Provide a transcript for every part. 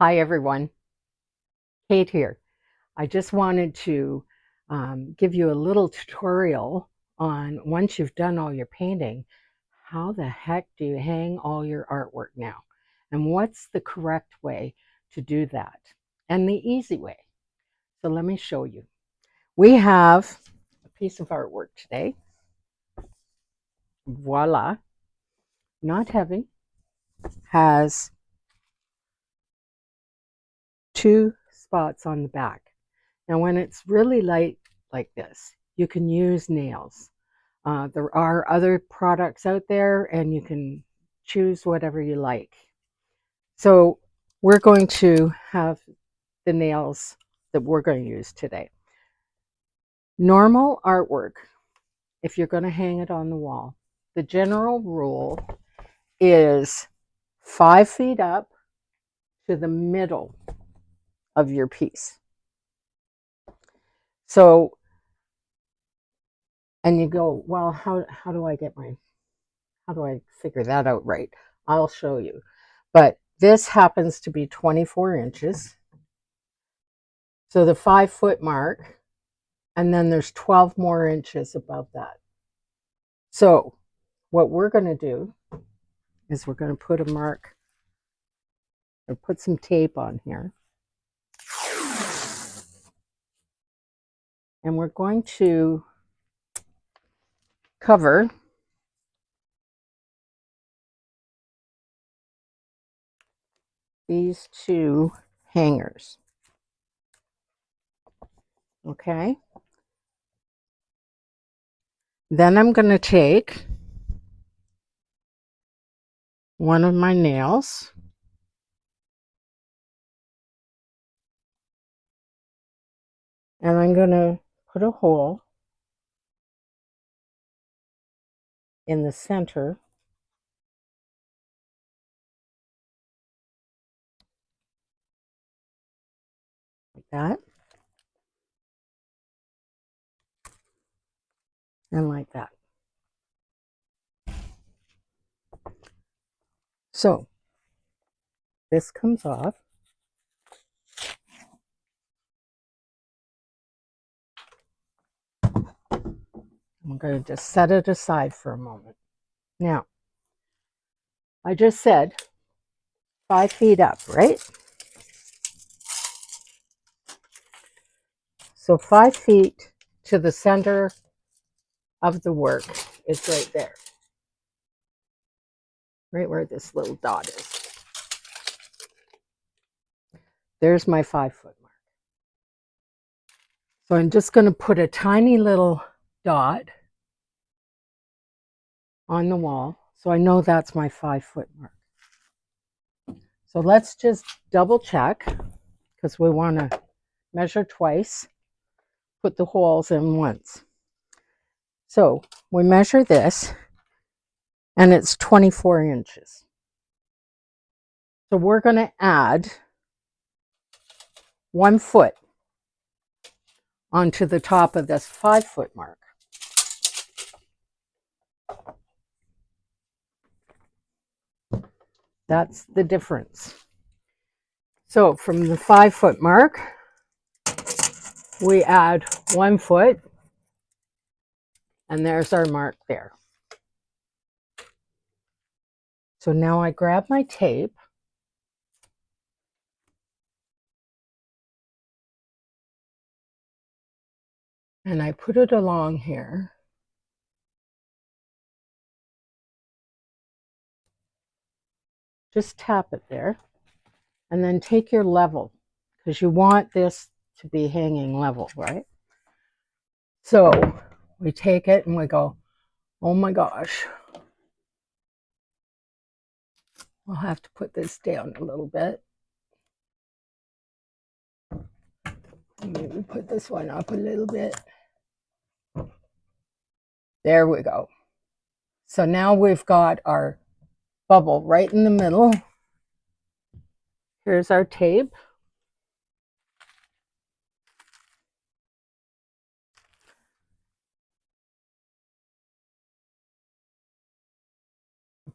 Hi everyone, Kate here. I just wanted to give you a little tutorial on once you've done all your painting, how the heck do you hang all your artwork now? And what's the correct way to do that? And the easy way. So let me show you. We have a piece of artwork today. Voila. Not heavy. Has two spots on the back. Now when it's really light like this, you can use nails. There are other products out there and you can choose whatever you like. So we're going to have the nails that we're going to use today. Normal artwork, if you're going to hang it on the wall, the general rule is 5 feet up to the middle of your piece. So, and you go, well, how do I figure that out right? I'll show you. But this happens to be 24 inches. So the 5-foot mark, and then there's 12 more inches above that. So what we're going to do is we're going to put a mark or put some tape on here. And we're going to cover these two hangers. Okay. Then I'm going to take one of my nails and I'm going to put a hole in the center like that and like that. So this comes off. I'm going to just set it aside for a moment. Now, I just said 5 feet up, right? So 5 feet to the center of the work is right there, right where this little dot is. There's my 5-foot mark. So I'm just going to put a tiny little dot on the wall so I know that's my 5-foot mark. So let's just double check because we want to measure twice, put the holes in once. So we measure this and it's 24 inches. So we're going to add 1 foot onto the top of this 5-foot mark. That's the difference. So from the 5-foot mark, we add 1 foot, and there's our mark there. So now I grab my tape, and I put it along here. Just tap it there, and then take your level, because you want this to be hanging level, right? So we take it and we go, oh my gosh. I'll have to put this down a little bit. Maybe put this one up a little bit. There we go. So now we've got our bubble right in the middle. Here's our tape.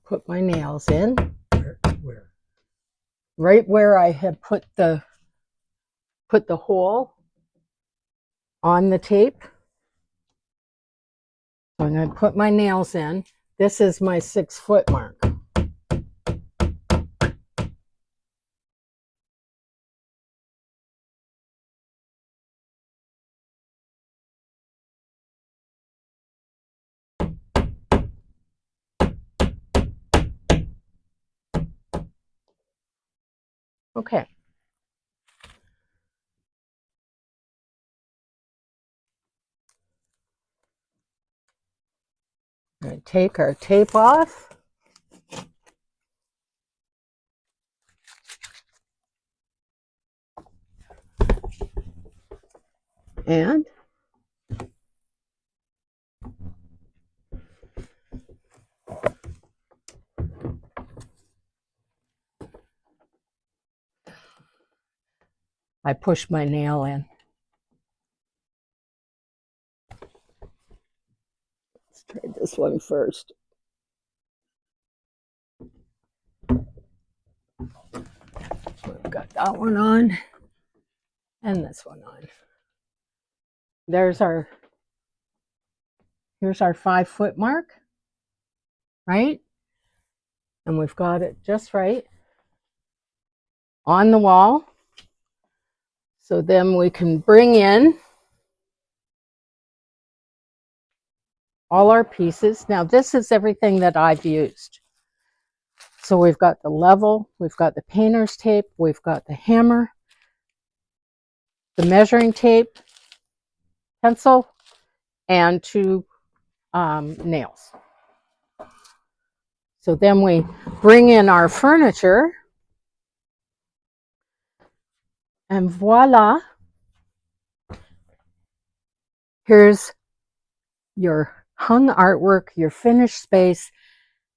Put my nails in. Where? right where I had put the hole on the tape. So I'm going to put my nails in. This is my 6 foot mark. Okay. I'm going to take our tape off. And I push my nail in. Let's try this one first. We've got that one on and this one on. Here's our 5 foot mark, right? And we've got it just right on the wall. So then we can bring in all our pieces. Now this is everything that I've used. So we've got the level, we've got the painter's tape, we've got the hammer, the measuring tape, pencil, and 2 nails. So then we bring in our furniture, and voila, here's your hung artwork, your finished space,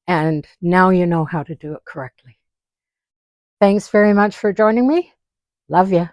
and now you know how to do it correctly. Thanks very much for joining me. Love ya.